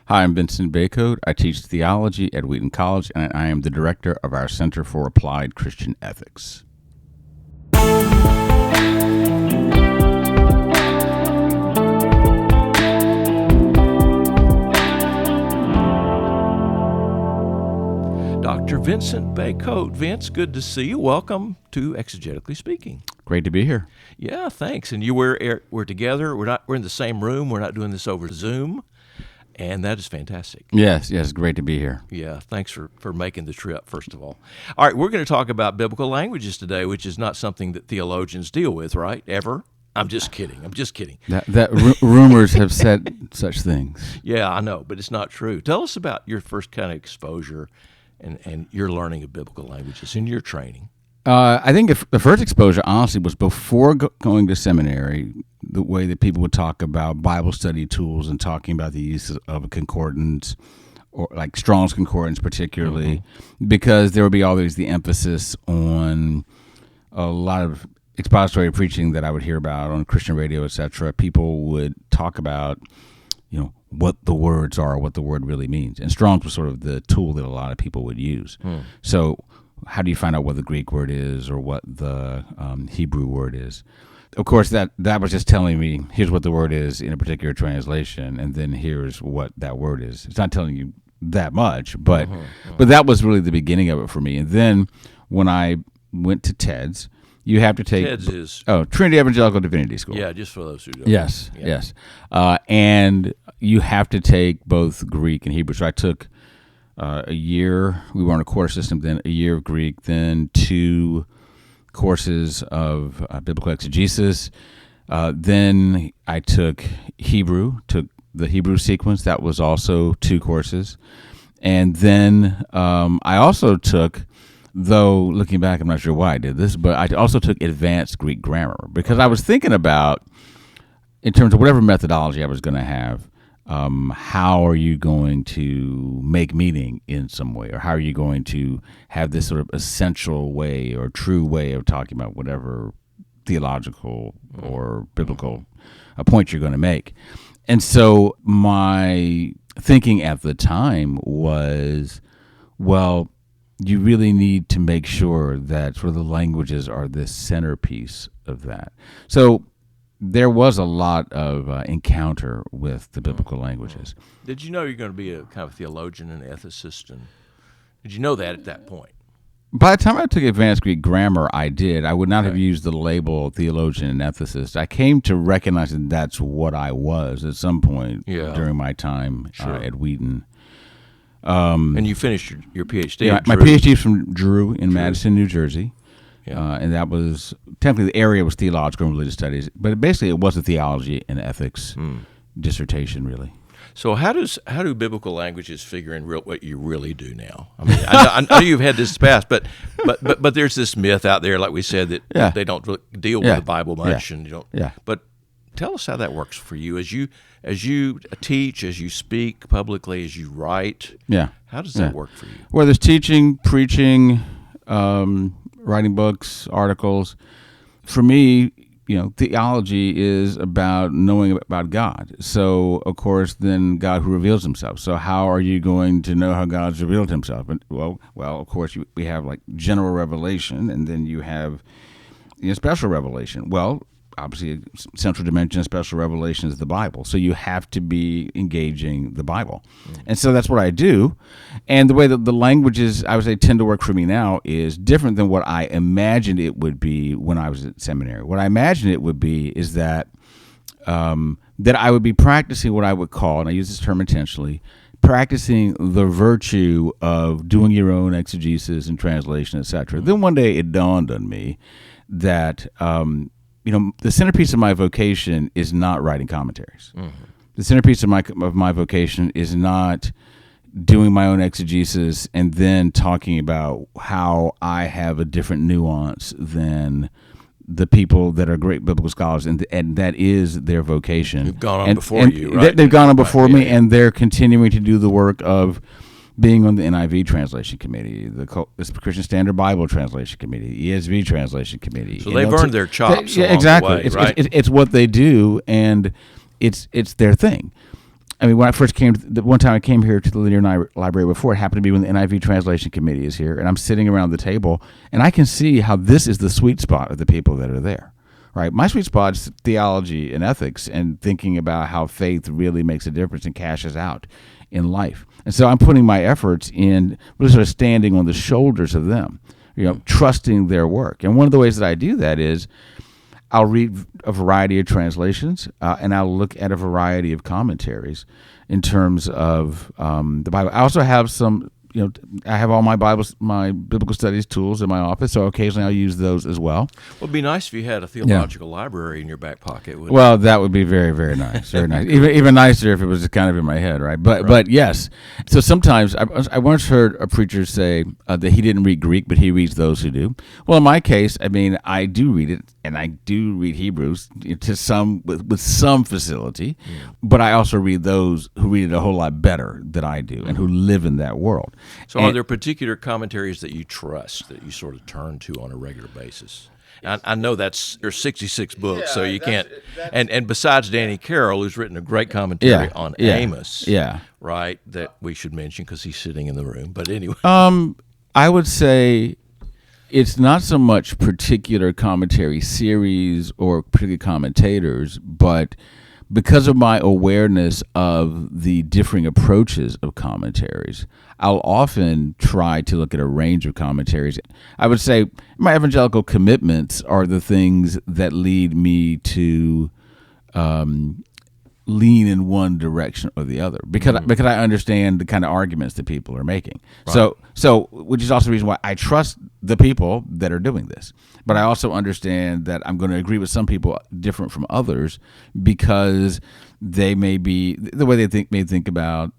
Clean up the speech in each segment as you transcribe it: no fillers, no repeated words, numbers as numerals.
Hi, I'm Vincent Bacote. I teach theology at Wheaton College, and I am the director of our Center for Applied Christian Ethics. Dr. Vincent Bacote. Vince, good to see you. Welcome to Exegetically Speaking. Great to be here. Yeah, thanks. And we're together. We're in the same room. We're not doing this over Zoom, and that is fantastic. Yes, great to be here. Yeah, thanks for making the trip, first of all. All right, we're going to talk about biblical languages today, which is not something that theologians deal with, right? Ever. I'm just kidding. Rumors have said such things. Yeah, I know, but it's not true. Tell us about your first kind of exposure and your learning of biblical languages in your training. I think the first exposure, honestly, was before going to seminary, the way that people would talk about Bible study tools and talking about the use of a concordance, or like Strong's Concordance particularly, because there would be always the emphasis on a lot of expository preaching that I would hear about on Christian radio, etc. People would talk about, what the words are, what the word really means. And Strong's was sort of the tool that a lot of people would use. So how do you find out what the Greek word is or what the Hebrew word is? Of course, that was just telling me, here's what the word is in a particular translation, and then here's what that word is. It's not telling you that much, but that was really the beginning of it for me. And then when I went to TEDS, you have to take... TEDS is... Trinity Evangelical Divinity School. Yeah, just for those who don't Yes. And you have to take both Greek and Hebrew. So I took a year, we were on a quarter system, then a year of Greek, then 2 courses of biblical exegesis. Then I took the Hebrew sequence. That was also 2 courses. And then I also took... Though, looking back, I'm not sure why I did this, but I also took advanced Greek grammar because I was thinking about, in terms of whatever methodology I was going to have, how are you going to make meaning in some way, or how are you going to have this sort of essential way or true way of talking about whatever theological or biblical point you're going to make. And so my thinking at the time was, well, you really need to make sure that sort of the languages are the centerpiece of that. So there was a lot of encounter with the biblical languages. Did you know you're going to be a kind of theologian and ethicist? And did you know that at that point? By the time I took advanced Greek grammar, I did. I would not have used the label theologian and ethicist. I came to recognize that that's what I was at some point during my time at Wheaton. And you finished your PhD. Yeah, my PhD is from Drew in Madison, New Jersey, and that was technically the area was theological and religious studies, but basically it was a theology and ethics dissertation, really. So how do biblical languages figure in what you really do now? I mean, I know you've had this past, but there's this myth out there, like we said, that they don't really deal with the Bible much, and you don't. Yeah. But tell us how that works for you as you teach, as you speak publicly, as you write. Yeah. How does that work for you? Well, there's teaching, preaching, writing books, articles. For me, theology is about knowing about God. So, of course, then God who reveals himself. So how are you going to know how God's revealed himself? Well, of course, we have like general revelation, and then you have special revelation. Well, obviously, a central dimension of special revelation is the Bible. So you have to be engaging the Bible. And so that's what I do. And the way that the languages, I would say, tend to work for me now is different than what I imagined it would be when I was at seminary. What I imagined it would be is that that I would be practicing what I would call, and I use this term intentionally, practicing the virtue of doing your own exegesis and translation, etc. Then one day it dawned on me that the centerpiece of my vocation is not writing commentaries. The centerpiece of my vocation is not doing my own exegesis and then talking about how I have a different nuance than the people that are great biblical scholars, and that is their vocation. They've gone on before you, right? They've gone on before me, and they're continuing to do the work of being on the NIV translation committee, the Christian Standard Bible translation committee, ESV translation committee. So they've earned their chops. Exactly. The way, right? It's what they do, and it's their thing. I mean, when I first came, the one time I came here to the Linear Library before, it happened to be when the NIV Translation Committee is here, and I'm sitting around the table, and I can see how this is the sweet spot of the people that are there, right? My sweet spot is theology and ethics and thinking about how faith really makes a difference and cashes out in life. And so I'm putting my efforts in really sort of standing on the shoulders of them, trusting their work. And one of the ways that I do that is I'll read a variety of translations, and I'll look at a variety of commentaries in terms of the Bible. I also have some, I have all my biblical studies tools in my office, so occasionally I'll use those as well. Well, it'd be nice if you had a theological library in your back pocket. Well, that would be very, very nice. Very nice. Even nicer if it was kind of in my head, right? But yes. So sometimes I once heard a preacher say that he didn't read Greek, but he reads those who do. Well, in my case, I mean, I do read it, and I do read Hebrews to some with some facility, but I also read those who read it a whole lot better than I do and who live in that world. So are there particular commentaries that you trust, that you sort of turn to on a regular basis? I know there's 66 books, so you can't. And besides Danny Carroll, who's written a great commentary on Amos, right, that we should mention because he's sitting in the room. But anyway. I would say it's not so much particular commentary series or particular commentators, but because of my awareness of the differing approaches of commentaries, I'll often try to look at a range of commentaries. I would say my evangelical commitments are the things that lead me to lean in one direction or the other because I understand the kind of arguments that people are making. Right. So which is also the reason why I trust the people that are doing this. But I also understand that I'm going to agree with some people different from others because they may be the way they think about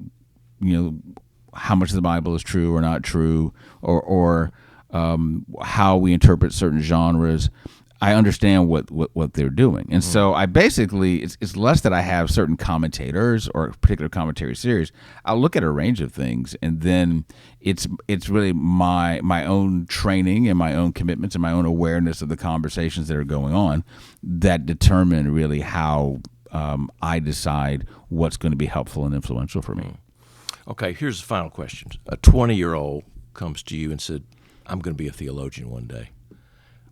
how much of the Bible is true or not true, or how we interpret certain genres. I understand what they're doing. And so I basically, it's less that I have certain commentators or a particular commentary series. I'll look at a range of things, and then it's really my own training and my own commitments and my own awareness of the conversations that are going on that determine really how I decide what's going to be helpful and influential for me. Okay, here's the final question. A 20-year-old comes to you and said, I'm going to be a theologian one day.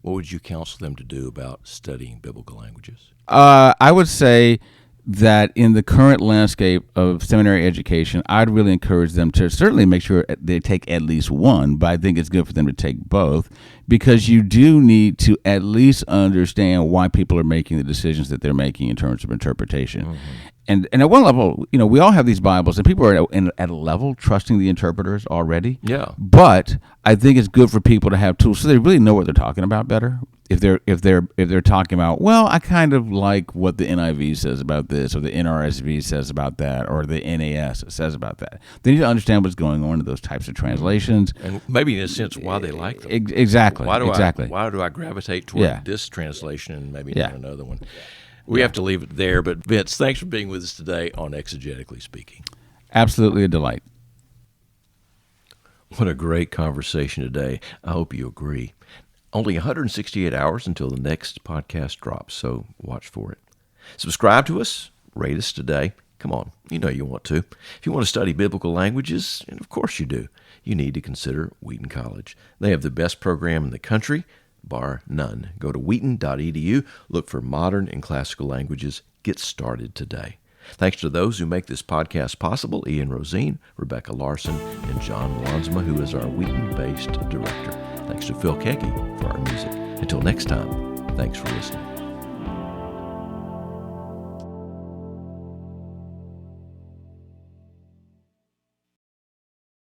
What would you counsel them to do about studying biblical languages? I would say that in the current landscape of seminary education, I'd really encourage them to certainly make sure they take at least one, but I think it's good for them to take both because you do need to at least understand why people are making the decisions that they're making in terms of interpretation. Mm-hmm. And at one level, we all have these Bibles, and people are at a level trusting the interpreters already. Yeah. But I think it's good for people to have tools so they really know what they're talking about better. If they're talking about, well, I kind of like what the NIV says about this, or the NRSV says about that, or the NAS says about that. They need to understand what's going on in those types of translations, and maybe in a sense why they like them. Exactly. Why do I gravitate toward this translation and maybe not another one? We have to leave it there, but Vince, thanks for being with us today on Exegetically Speaking. Absolutely a delight. What a great conversation today. I hope you agree. Only 168 hours until the next podcast drops, so watch for it. Subscribe to us, rate us today. Come on, you know you want to. If you want to study biblical languages, and of course you do, you need to consider Wheaton College. They have the best program in the country, bar none. Go to wheaton.edu, look for modern and classical languages. Get started today. Thanks to those who make this podcast possible, Ian Rosine, Rebecca Larson, and John Lansma, who is our Wheaton-based director. Thanks to Phil Keke for our music. Until next time, thanks for listening.